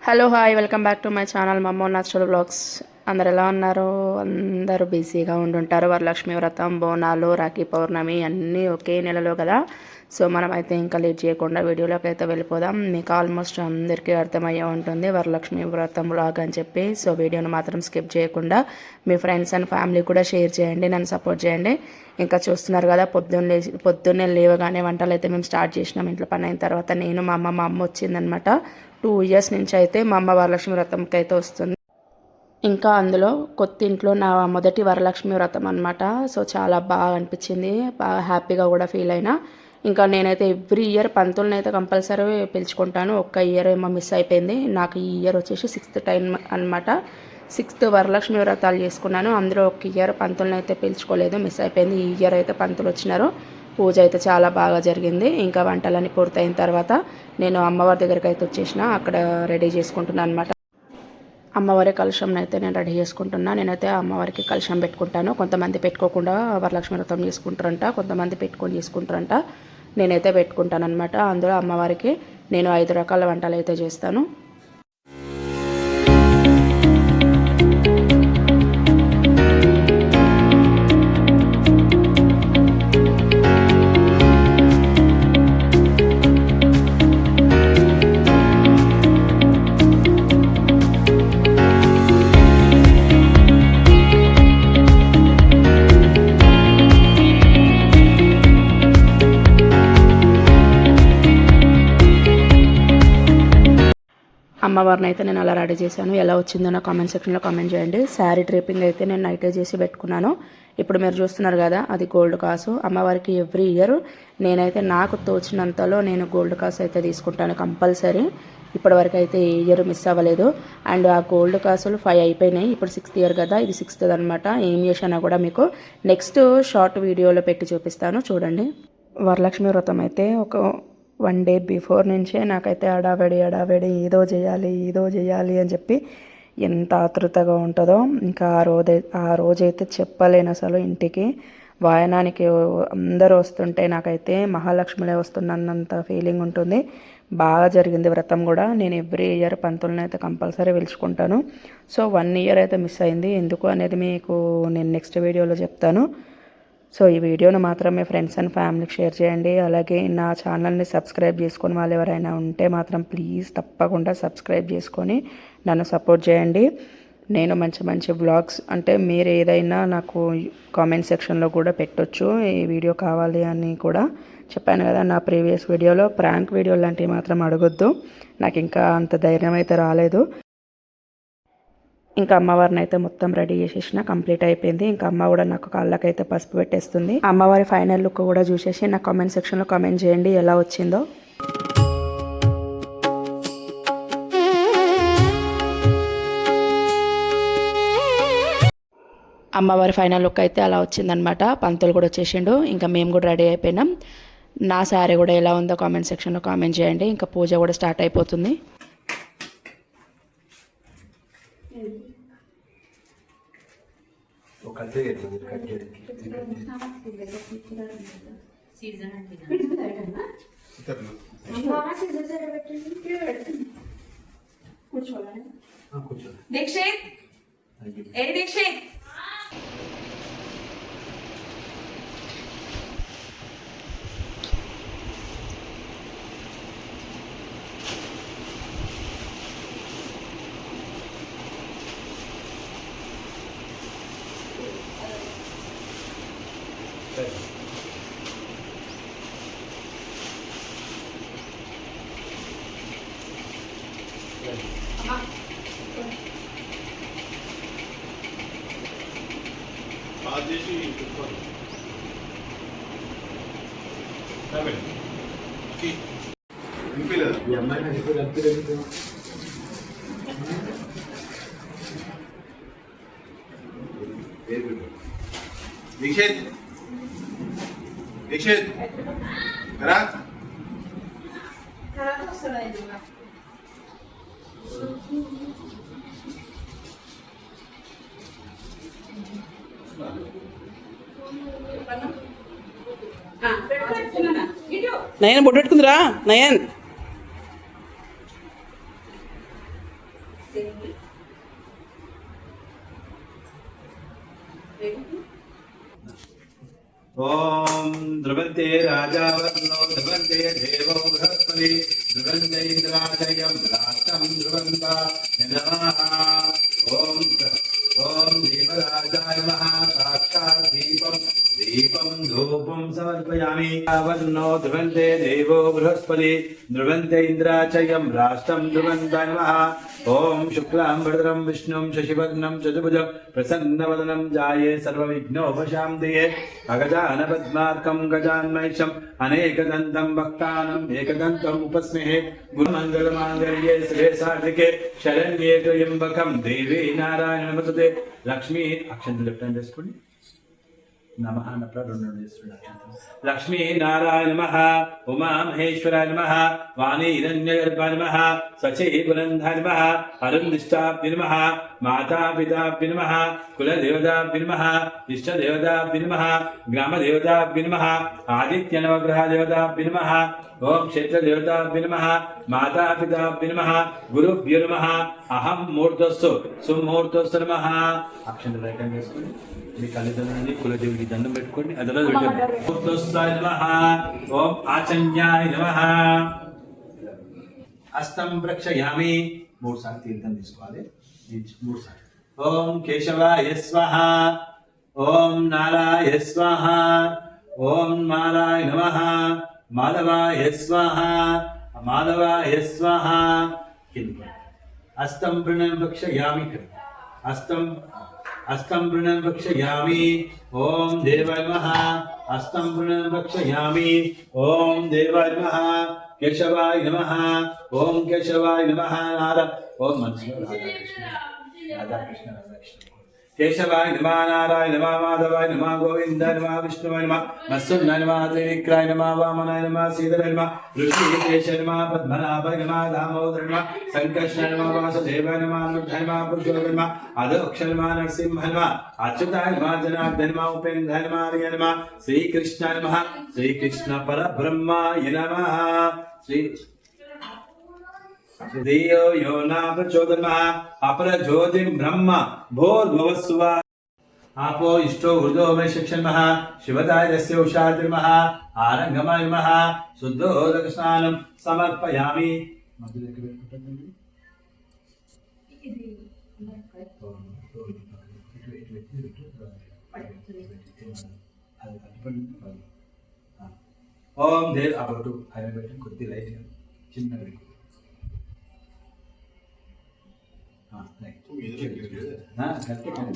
Hello hi welcome back to my channel మమ్మో natural blogs. అందరు ఎలా ఉన్నారు? అందరూ బిజీగా ఉండుంటారు. వరలక్ష్మి వ్రతం, బోనాలు, రాఖీ పౌర్ణమి అన్నీ ఒకే నెలలో కదా. సో మనమైతే ఇంకా లేట్ చేయకుండా వీడియోలోకి అయితే వెళ్ళిపోదాం. మీకు ఆల్మోస్ట్ అందరికీ అర్థమయ్యే ఉంటుంది వరలక్ష్మి వ్రతం బ్లాగ్ అని చెప్పి. సో వీడియోని మాత్రం స్కిప్ చేయకుండా మీ ఫ్రెండ్స్ అండ్ ఫ్యామిలీ కూడా షేర్ చేయండి, నన్ను సపోర్ట్ చేయండి. ఇంకా చూస్తున్నారు కదా, పొద్దున్నే లేవగానే వంటలు అయితే మేము స్టార్ట్ చేసినాం. ఇంట్లో పని అయిన తర్వాత నేను మా అమ్మ వచ్చిందనమాట. 2 years నుంచి అయితే మా అమ్మ వరలక్ష్మి వ్రతంకి అయితే వస్తుంది. ఇంకా అందులో కొత్త ఇంట్లో నా మొదటి వరలక్ష్మి వ్రతం అనమాట. సో చాలా బాగా అనిపించింది, బాగా హ్యాపీగా కూడా ఫీల్ అయినా. ఇంకా నేనైతే ఎవ్రీ ఇయర్ పంతులను అయితే కంపల్సరీ పిలుచుకుంటాను. ఒక్క ఇయర్ ఏమో మిస్ అయిపోయింది. నాకు ఈ ఇయర్ వచ్చేసి 6th టైం అనమాట. 6th వరలక్ష్మి వ్రతాలు చేసుకున్నాను. అందులో ఒక ఇయర్ పంతులను అయితే పిలుచుకోలేదు, మిస్ అయిపోయింది. ఈ ఇయర్ అయితే పంతులు వచ్చినారు. పూజ అయితే చాలా బాగా జరిగింది. ఇంకా వంటలన్నీ పూర్తయిన తర్వాత నేను అమ్మవారి దగ్గరికి అయితే వచ్చేసిన. అక్కడ రెడీ చేసుకుంటున్నాను అనమాట. అమ్మవారి కలశంని అయితే నేను రెడీ చేసుకుంటున్నా. నేనైతే అమ్మవారికి కలశం పెట్టుకుంటాను. కొంతమంది పెట్టుకోకుండా వరలక్ష్మి వ్రతం చేసుకుంటారంట, కొంతమంది పెట్టుకొని చేసుకుంటారంట. నేనైతే పెట్టుకుంటాను అనమాట. అందులో అమ్మవారికి నేను 5 రకాల వంటలు అయితే చేస్తాను. అమ్మవారిని అయితే నేను అలా రెడీ చేశాను. ఎలా వచ్చిందో నా కామెంట్ సెక్షన్లో కామెంట్ చేయండి. శారీ డ్రేపింగ్ అయితే నేను నైటే చేసి పెట్టుకున్నాను. ఇప్పుడు మీరు చూస్తున్నారు కదా, అది గోల్డ్ కాసు. అమ్మవారికి ఎవ్రీ ఇయర్ నేనైతే నాకు తోచినంతలో నేను గోల్డ్ కాసు అయితే తీసుకుంటాను కంపల్సరీ. ఇప్పటివరకు అయితే ఏ ఇయర్ మిస్ అవ్వలేదు. అండ్ ఆ గోల్డ్ కాసులు 5 అయిపోయినాయి. ఇప్పుడు 6th ఇయర్ కదా, ఇది 6th అనమాట. ఏం చేశానో కూడా మీకు నెక్స్ట్ షార్ట్ వీడియోలో పెట్టి చూపిస్తాను, చూడండి. వరలక్ష్మి వ్రతం అయితే ఒక 1 day బిఫోర్ నుంచే నాకైతే అడావిడి ఏదో చేయాలి అని చెప్పి ఎంత ఆతృతగా ఉంటుందో. ఇంకా ఆ రోజైతే చెప్పలేను అసలు. ఇంటికి వాయనానికి అందరూ వస్తుంటే నాకైతే మహాలక్ష్మిలే వస్తున్నంత ఫీలింగ్ ఉంటుంది. బాగా జరిగింది వ్రతం కూడా. నేను ఎవ్రీ ఇయర్ పంతులను అయితే కంపల్సరీ పిలుచుకుంటాను. సో 1 year అయితే మిస్ అయింది. ఎందుకు అనేది మీకు నేను నెక్స్ట్ వీడియోలో చెప్తాను. సో ఈ వీడియోను మాత్రం మీ ఫ్రెండ్స్ అండ్ ఫ్యామిలీకి షేర్ చేయండి. అలాగే నా ఛానల్ని సబ్స్క్రైబ్ చేసుకొని వాళ్ళు ఎవరైనా ఉంటే మాత్రం ప్లీజ్ తప్పకుండా సబ్స్క్రైబ్ చేసుకొని నన్ను సపోర్ట్ చేయండి. నేను మంచి వ్లాగ్స్ అంటే మీరు ఏదైనా నాకు కామెంట్ సెక్షన్లో కూడా పెట్టొచ్చు. ఈ వీడియో కావాలి అని కూడా చెప్పాను కదా నా ప్రీవియస్ వీడియోలో. ప్రాంక్ వీడియో లాంటివి మాత్రం అడగొద్దు, నాకు ఇంకా అంత ధైర్యం అయితే రాలేదు. ఇంకా అమ్మవారిని అయితే మొత్తం రెడీ చేసేసిన, కంప్లీట్ అయిపోయింది. ఇంకా అమ్మ కూడా నాకు కాళ్ళకైతే పసుపు పెట్టేస్తుంది. అమ్మవారి ఫైనల్ లుక్ కూడా చూసేసి నా కామెంట్ సెక్షన్లో కామెంట్ చేయండి ఎలా వచ్చిందో. అమ్మవారి ఫైనల్ లుక్ అయితే అలా వచ్చిందనమాట. పంతులు కూడా వచ్చేసిండు. ఇంకా మేము కూడా రెడీ అయిపోయినాం. నా శారీ కూడా ఎలా ఉందో కామెంట్ సెక్షన్లో కామెంట్ చేయండి. ఇంకా పూజ కూడా స్టార్ట్ అయిపోతుంది. దీక్షిత్ ఏ దీక్షిత్ దీక్షిత్ రా నయన్ బొట్టు పెట్టుకుందిరా. నయన్ ओम ध्रुवन्ते राजावन्नो ध्रुवन्ते देवो बृहस्पति ध्रुवन्ते इंद्राचयं राष्ट्रं ध्रुवन्ता नमः। ओम दीपराजाय नमः। साक्षात् दीपं धूपं समर्पयामि। वन्नो ध्रुवन्ते देवो बृहस्पति ध्रुवन्ते इंद्राचयं राष्ट्रं ध्रुवन्ता नमः। ओम शुक्लांबरधरं विष्णुं शशिवर्णं चतुर्भुजं प्रसन्नवदनं ध्याये सर्वविघ्नोपशान्तये। अगजाननपद्मार्कं गजान्महिषम् अनेकदन्तं भक्तानाम् एकदन्तम् उपस्महे। गुरुमङ्गलमाङ्गल्ये शिवे सार्थिके शरण्ये त्र्यम्बकं देवी नारायण नमस्ते। लक्ष्मी अक्षंत लेफ्ट हैंड వేసుకోండి नमः लक्ष्मी नारायण नमः। उमा महेश्वराय नमः। वाणी हिरण्यगर्भाय नमः। सचीपुरन्धाय नमः। अरुन्दिष्टाभ्ये नमः। माता पिताभ्ये नमः। कुलदेवताभ्ये नमः। इष्टदेवताभ्ये नमः। ग्रामदेवताभ्ये नमः। आदित्य नवग्रह देवताभ्ये नमः। ओम क्षेत्रदेवताभ्ये नमः। माता पिताभ्ये नमः। गुरुभ्यो नमः। अहं मूर्धस्तु सुमुहूर्तस्तु नमः। अक्षर రైట్ హ్యాండ్ వేసుకోండి మీ కళ్ళని కులదేవికి దండం పెట్టుకోండి అదలో పెట్టండి। మూర్ధస్థాయ నమః। ఓం ఆచన్యాయ నమః। హస్తం ప్రక్షయామి మూడు సార్లు తీర్థం తీసుకోవాలి మూడు సార్లు। ఓం కేశవాయ స్వాహ। ఓం నారాయ స్వాహ। ఓం మాలాయ నమః। మాధవాయ స్వాహ। మాధవాయ స్వాహ। హస్తం ప్రణమక్షయామి हस्तं प्रणमक्षयामि। ओम देवाय नमः। हस्तं प्रणमक्षयामि। ओम देवाय नमः। केशवाय नमः। ओम केशवाय नमः। ओम राधा कृष्ण केशवाय नमः। नारायण नमः। माधवाय नमः। गोविन्दाय नमः। विष्णुवाय नमः। मत्स्याय नमः। त्रिविक्राय नमः। वामनाय नमः। सीधराय नमः। ऋषिकेशाय नमः। पद्मनाभाय नमः। दामोदराय नमः। संकर्षणाय नमः। वासुदेवाय नमः। अनिरुद्धाय नमः। पुरुषोत्तमाय नमः। अधोक्षराय नमः। नरसिंहाय नमः। अच्युताय नमः। जनार्दनाय नमः। उपेन्द्राय नमः। हरये नमः। श्रीकृष्णाय नमः। श्रीकृष्ण परब्रह्माय नमः। श्री धियो यो न प्रचोदयामः। अपर ज्योतिं ब्रह्म भूर्भुवस्सुवा। आपो इष्टो हृदो वै शिक्षन्मः। शिवताय यस्य उषातिर्मः। आरंगमाय नमः। शुद्धोदक स्नानं समर्पयामि। ओम देव अबटू ఆయన పెట్టి కొద్ది లైట్ చిన్నగా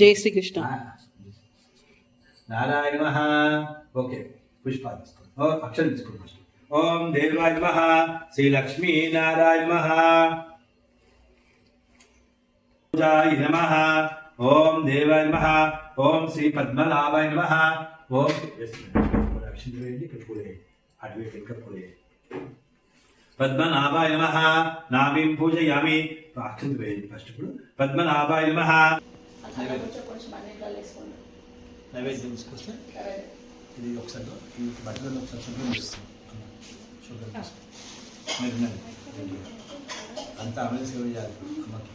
जय श्री कृष्ण। नारायण नमः। ओके पुष्पा और अक्षर ओम देवाय नमः। श्री लक्ष्मी नारायण नमः। पूजाय नमः। ओम देवाय नमः। ओम श्री पद्मनाभाय नमः। ओम अक्षर वेंडी कपूरे अटवे कपूरे पद्मनाभाय नमः। नाभिं पूजयामि। अक्षर वेंडी फर्स्ट पद्मनाभाय नमः। నైవేద్యం తీసుకొస్తే ఇది ఒకసారి ఈ బట్టలను ఒకసారి షుగర్ అంతా అమలు సేవ చేయాలి అమ్మకి।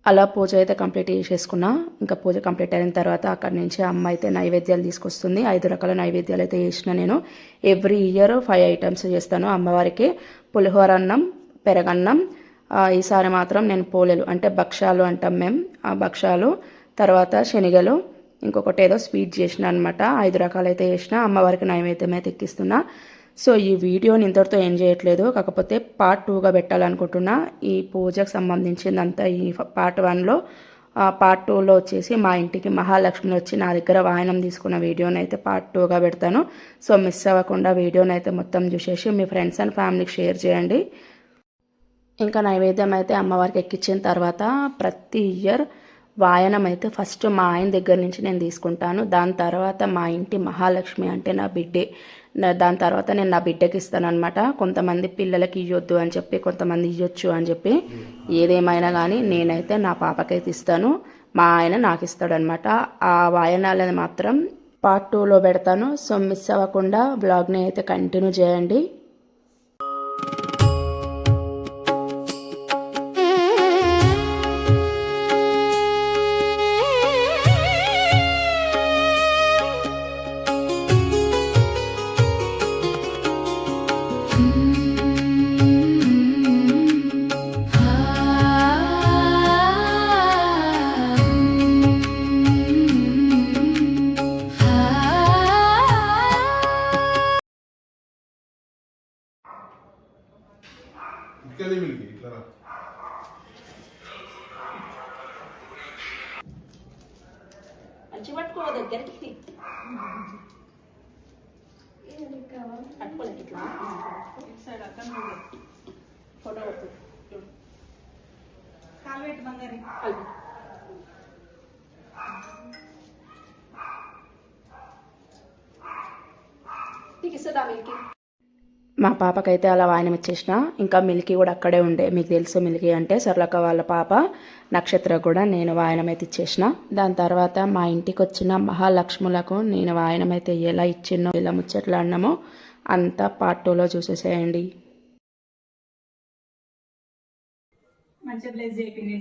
అలా పూజ అయితే కంప్లీట్ చేసేసుకున్నా। ఇంకా పూజ కంప్లీట్ అయిన తర్వాత అక్కడి నుంచి అమ్మ అయితే నైవేద్యాలు తీసుకొస్తుంది। 5 రకాల నైవేద్యాలు అయితే చేసిన నేను। ఎవ్రీ ఇయర్ 5 ఐటమ్స్ చేస్తాను అమ్మవారికి। పులిహోర అన్నం, పెరగన్నం, ఈసారి మాత్రం నేను పోలేలు అంటే భక్షాలు అంటాం మేము, ఆ భక్షాలు, తర్వాత శనగలు, ఇంకొకటి ఏదో స్వీట్ చేసిన అనమాట। 5 రకాలు అయితే చేసిన అమ్మవారికి నైవేద్యం అయితే ఎక్కిస్తున్నా। సో ఈ వీడియోని ఇంతటితో ఏం చేయట్లేదు, కాకపోతే పార్ట్ 2గా పెట్టాలనుకుంటున్నా। ఈ పూజకు సంబంధించిందంతా ఈ పార్ట్ 1లో, పార్ట్ 2లో వచ్చేసి మా ఇంటికి మహాలక్ష్మి వచ్చి నా దగ్గర వాయనం తీసుకున్న వీడియోని అయితే పార్ట్ 2గా పెడతాను। సో మిస్ అవ్వకుండా వీడియోని అయితే మొత్తం చూసేసి మీ ఫ్రెండ్స్ అండ్ ఫ్యామిలీకి షేర్ చేయండి। ఇంకా నైవేద్యం అయితే అమ్మవారికి ఎక్కించిన తర్వాత ప్రతి ఇయర్ వాయనం అయితే ఫస్ట్ మా ఆయన దగ్గర నుంచి నేను తీసుకుంటాను। దాని తర్వాత మా ఇంటి మహాలక్ష్మి అంటే నా బిడ్డే, దాని తర్వాత నేను నా బిడ్డకి ఇస్తాను అనమాట। కొంతమంది పిల్లలకి ఇవ్వద్దు అని చెప్పి, కొంతమంది ఇవ్వచ్చు అని చెప్పి, ఏదేమైనా కానీ నేనైతే నా పాపకైతే ఇస్తాను, మా ఆయన నాకు ఇస్తాడనమాట। ఆ వాయనాలను మాత్రం పార్ట్ 2లో పెడతాను. సో మిస్ అవ్వకుండా బ్లాగ్ని అయితే కంటిన్యూ చేయండి. ఇక్కడే మిల్కి ఇట్లా రా. మంచి పట్టుకో దగ్గరికి పట్టుకోలేదు ఇట్లా ఫోటో కాలు పెట్టు బంగారి. మా పాపకైతే అలా వాయనం ఇచ్చేసిన. ఇంకా మిల్కీ కూడా అక్కడే ఉండే. మీకు తెలుసు మిల్కీ అంటే సర్లక్క వాళ్ళ పాప. నక్షత్ర కూడా నేను వాయనం అయితే ఇచ్చేసిన. దాని తర్వాత మా ఇంటికి వచ్చిన మహాలక్ష్ములకు నేను వాయనం అయితే ఎలా ఇచ్చినో ఇలా ముచ్చట్లు అన్నామో అంతా పార్ట్ 2లో చూసేసేయండి. మంచిగా బ్లెస్ చేయండి.